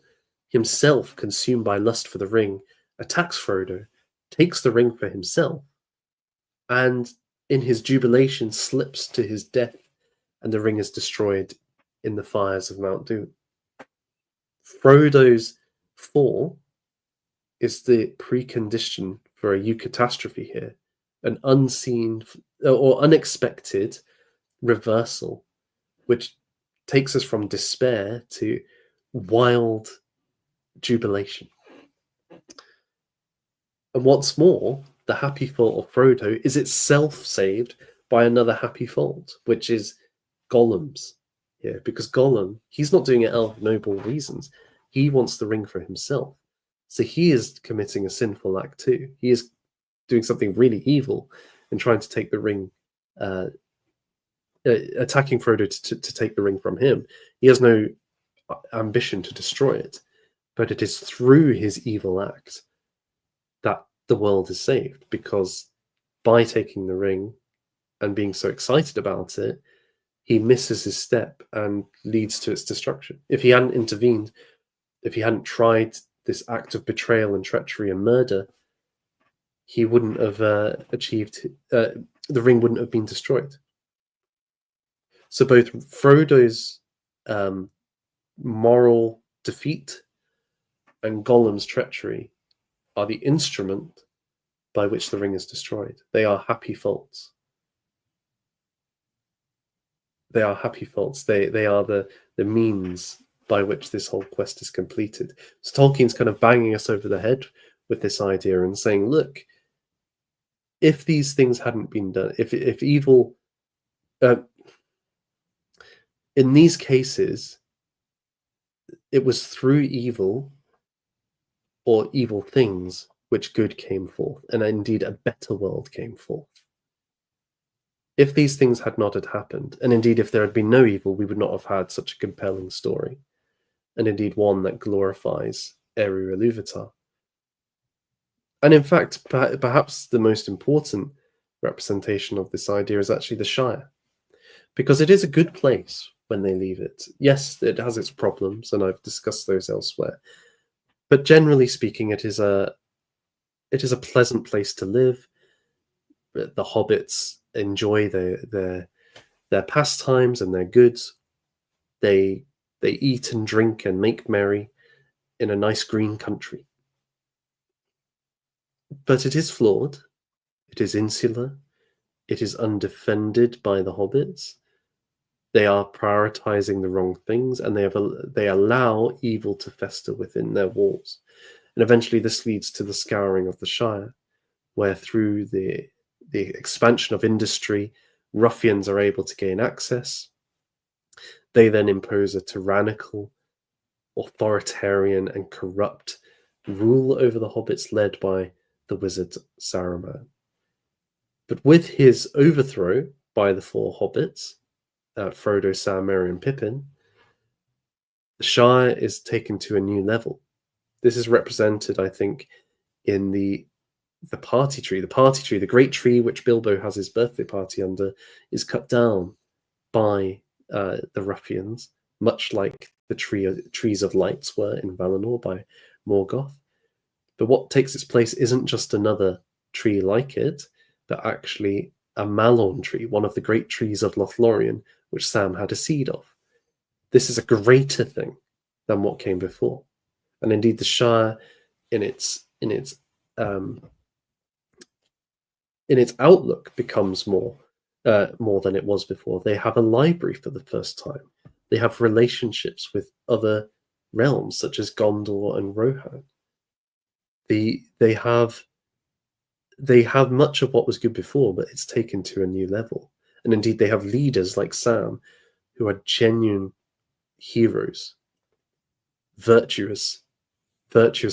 Speaker 1: himself consumed by lust for the ring, attacks Frodo, takes the ring for himself, and in his jubilation slips to his death, and the ring is destroyed in the fires of Mount Doom. Frodo's fall is the precondition for a eucatastrophe here, an unseen or unexpected reversal, which takes us from despair to wild jubilation. And what's more, the happy fault of Frodo is itself saved by another happy fault, which is Gollum's here, because Gollum, he's not doing it out of noble reasons. He wants the ring for himself. So he is committing a sinful act too. He is doing something really evil and trying to take the ring, attacking Frodo to take the ring from him. He has no ambition to destroy it, but it is through his evil act that the world is saved, because by taking the ring and being so excited about it, he misses his step and leads to its destruction. If he hadn't intervened, if he hadn't tried this act of betrayal and treachery and murder, he wouldn't have achieved, the ring wouldn't have been destroyed. So both Frodo's moral defeat and Gollum's treachery are the instrument by which the ring is destroyed. They are happy faults. They are happy faults. They are the means by which this whole quest is completed. So Tolkien's kind of banging us over the head with this idea and saying, look, if these things hadn't been done, if evil, in these cases, it was through evil or evil things which good came forth, and indeed a better world came forth. If these things had not had happened, and indeed if there had been no evil, we would not have had such a compelling story, and indeed one that glorifies Eru Ilúvatar. And in fact, perhaps the most important representation of this idea is actually the Shire, because it is a good place when they leave it. Yes, it has its problems, and I've discussed those elsewhere. But generally speaking, it is a pleasant place to live. The hobbits enjoy their pastimes and their goods. They eat and drink and make merry in a nice green country. But it is flawed. It is insular. It is undefended by the hobbits. They are prioritizing the wrong things, and they allow evil to fester within their walls. And eventually this leads to the scouring of the Shire, where through the expansion of industry, ruffians are able to gain access. They then impose a tyrannical, authoritarian, and corrupt rule over the hobbits led by the wizard Saruman. But with his overthrow by the four hobbits, Frodo, Sam, Merry, and Pippin, the Shire is taken to a new level. This is represented, I think, in the party tree. The party tree, the great tree which Bilbo has his birthday party under, is cut down by the ruffians, much like the trees of lights were in Valinor by Morgoth. But what takes its place isn't just another tree like it, but actually a Malorn tree, one of the great trees of Lothlorien, which Sam had a seed of. This is a greater thing than what came before. And indeed, the Shire, in its outlook, becomes more than it was before. They have a library for the first time. They have relationships with other realms, such as Gondor and Rohan. They have much of what was good before, but it's taken to a new level. And indeed, they have leaders like Sam, who are genuine heroes, virtuous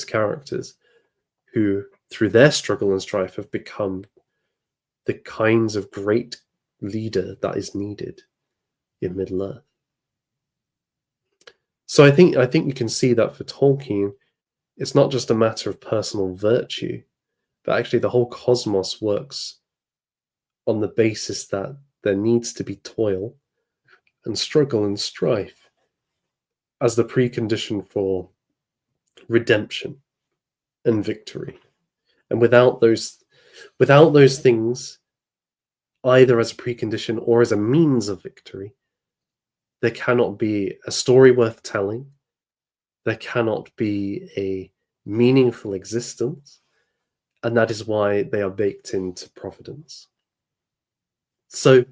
Speaker 1: characters, who, through their struggle and strife, have become the kinds of great leader that is needed in Middle-earth. So I think you can see that for Tolkien, it's not just a matter of personal virtue, but actually the whole cosmos works on the basis that there needs to be toil and struggle and strife as the precondition for redemption and victory. And without those things, either as a precondition or as a means of victory, there cannot be a story worth telling. There cannot be a meaningful existence. And that is why they are baked into Providence. So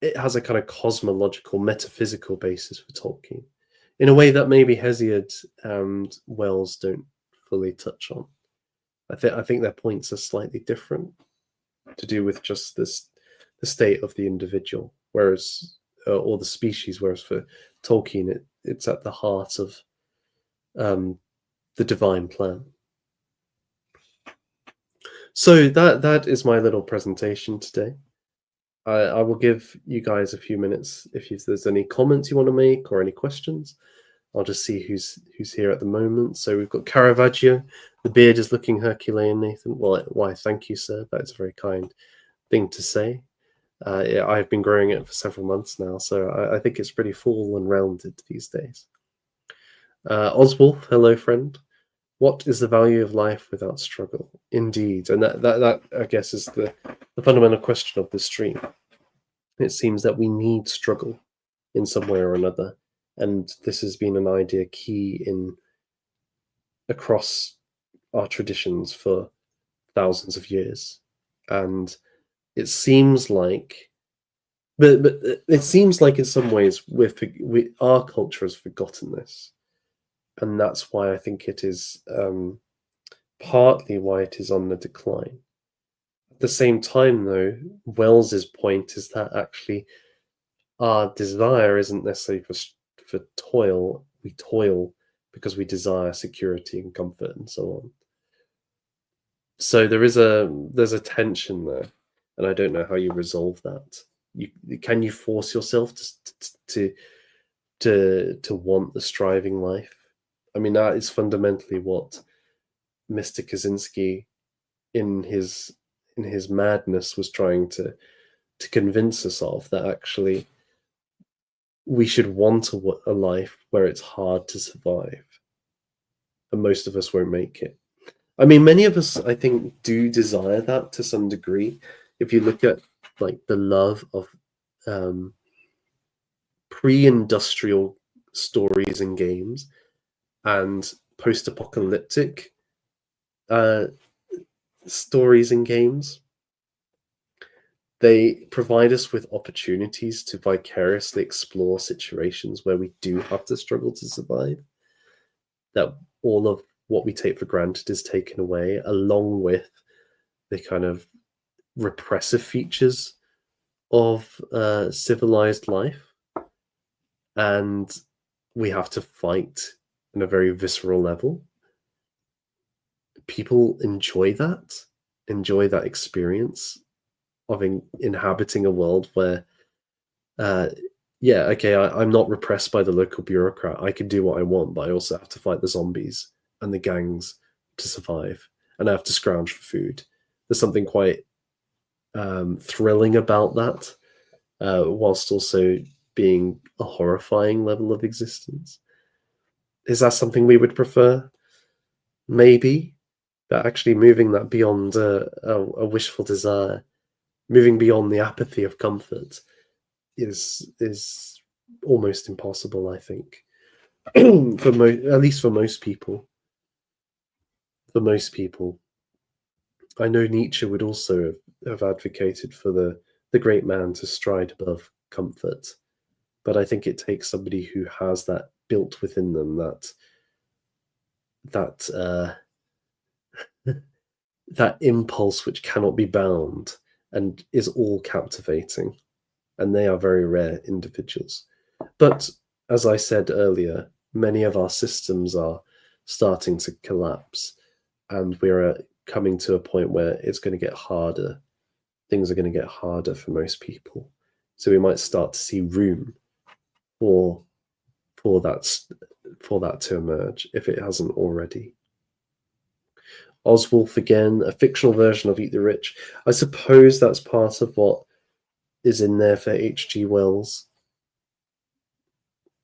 Speaker 1: it has a kind of cosmological, metaphysical basis for Tolkien, in a way that maybe Hesiod and Wells don't fully touch on. I think their points are slightly different, to do with just the state of the individual, whereas or the species. Whereas for Tolkien, it's at the heart of the divine plan. So that is my little presentation today. I will give you guys a few minutes if there's any comments you want to make or any questions. I'll just see who's here at the moment. So we've got Caravaggio. The beard is looking Herculean, Nathan. Well, why, thank you, sir. That's a very kind thing to say. I've been growing it for several months now, so I think it's pretty full and rounded these days. Oswald, hello, friend. What is the value of life without struggle? Indeed, and that I guess is the fundamental question of this stream. It seems that we need struggle in some way or another, and this has been an idea key across our traditions for thousands of years. And it seems like, but it seems like in some ways our culture has forgotten this. And that's why I think it is partly why it is on the decline. At the same time, though, Wells's point is that actually our desire isn't necessarily for toil. We toil because we desire security and comfort and so on. So there's a tension there, and I don't know how you resolve that. Can you force yourself to want the striving life? I mean, that is fundamentally what Mr. Kaczynski, in his madness, was trying to to convince us of, that actually we should want a life where it's hard to survive, and most of us won't make it. I mean, many of us, I think, do desire that to some degree. If you look at like the love of pre-industrial stories and games and post-apocalyptic stories and games, they provide us with opportunities to vicariously explore situations where we do have to struggle to survive, that all of what we take for granted is taken away, along with the kind of repressive features of civilized life. And we have to fight on a very visceral level. People enjoy that experience of inhabiting a world where, I'm not repressed by the local bureaucrat. I can do what I want, but I also have to fight the zombies and the gangs to survive, and I have to scrounge for food. There's something quite thrilling about that, whilst also being a horrifying level of existence. Is that something we would prefer? Maybe. But actually moving that beyond a wishful desire, moving beyond the apathy of comfort, is almost impossible, I think. At least for most people. For most people. I know Nietzsche would also have advocated for the great man to stride above comfort. But I think it takes somebody who has that built within them, that impulse which cannot be bound and is all captivating. And they are very rare individuals. But as I said earlier, many of our systems are starting to collapse, and we're coming to a point where it's going to get harder. Things are going to get harder for most people. So we might start to see room for that to emerge, if it hasn't already. Oswulf again, a fictional version of Eat the Rich. I suppose that's part of what is in there for H.G. Wells.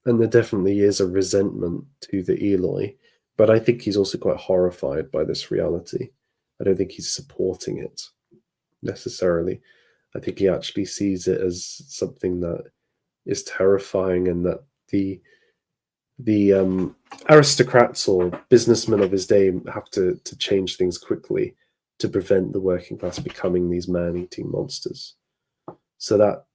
Speaker 1: And there definitely is a resentment to the Eloi, but I think he's also quite horrified by this reality. I don't think he's supporting it necessarily. I think he actually sees it as something that is terrifying, and that the aristocrats or businessmen of his day have to change things quickly to prevent the working class becoming these man-eating monsters. So that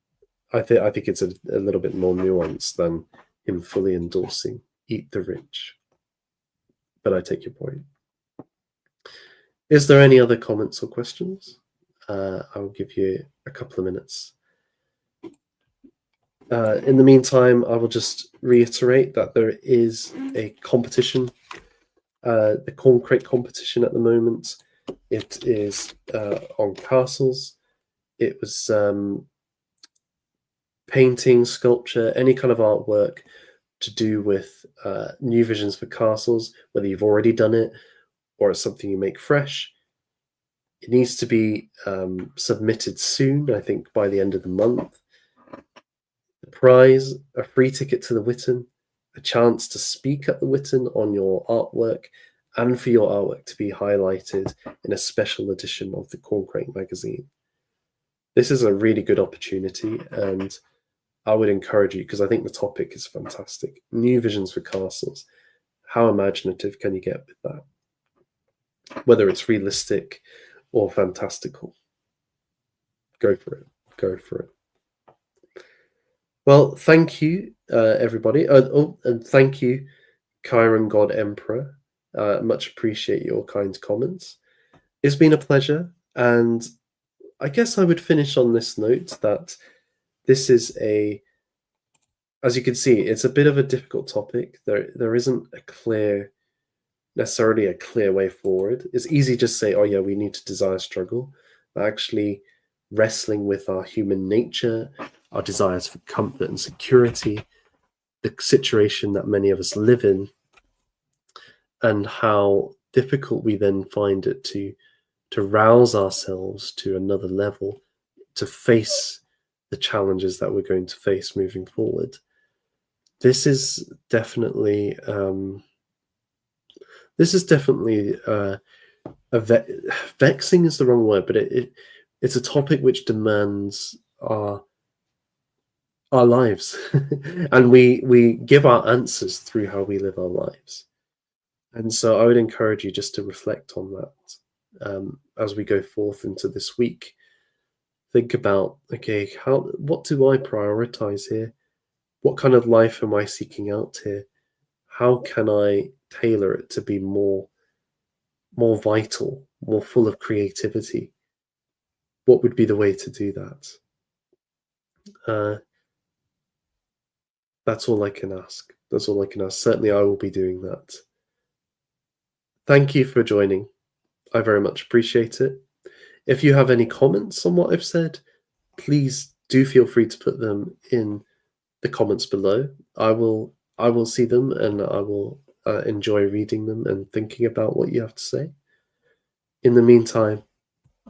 Speaker 1: I think it's a little bit more nuanced than him fully endorsing Eat the Rich. But I take your point. Is there any other comments or questions? I'll give you a couple of minutes. In the meantime, I will just reiterate that there is a competition, the Corn Crate competition at the moment. It is on castles. It was painting, sculpture, any kind of artwork to do with new visions for castles, whether you've already done it or it's something you make fresh. It needs to be submitted soon, I think by the end of the month. The prize, a free ticket to the Witten, a chance to speak at the Witten on your artwork, and for your artwork to be highlighted in a special edition of the Corn Crate magazine. This is a really good opportunity, and I would encourage you, because I think the topic is fantastic. New visions for castles. How imaginative can you get with that? Whether it's realistic or fantastical. Go for it. Go for it. Well, thank you, everybody. And thank you, Chiron God Emperor. Much appreciate your kind comments. It's been a pleasure, and I guess I would finish on this note that this is as you can see, it's a bit of a difficult topic. There isn't necessarily a clear way forward. It's easy to say, oh yeah, we need to desire struggle, but actually wrestling with our human nature, our desires for comfort and security, the situation that many of us live in, and how difficult we then find it to rouse ourselves to another level, to face the challenges that we're going to face moving forward. This is definitely vexing is the wrong word, but it's a topic which demands our lives, and we give our answers through how we live our lives. And so I would encourage you just to reflect on that as we go forth into this week. Think about, okay, what do I prioritize here? What kind of life am I seeking out here? How can I tailor it to be more vital, more full of creativity? What would be the way to do that? That's all I can ask. That's all I can ask. Certainly, I will be doing that. Thank you for joining. I very much appreciate it. If you have any comments on what I've said, please do feel free to put them in the comments below. I will see them, and I will enjoy reading them and thinking about what you have to say. In the meantime,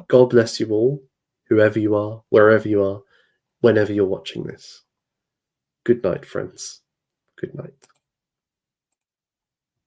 Speaker 1: God bless you all, whoever you are, wherever you are, whenever you're watching this. Good night, friends. Good night.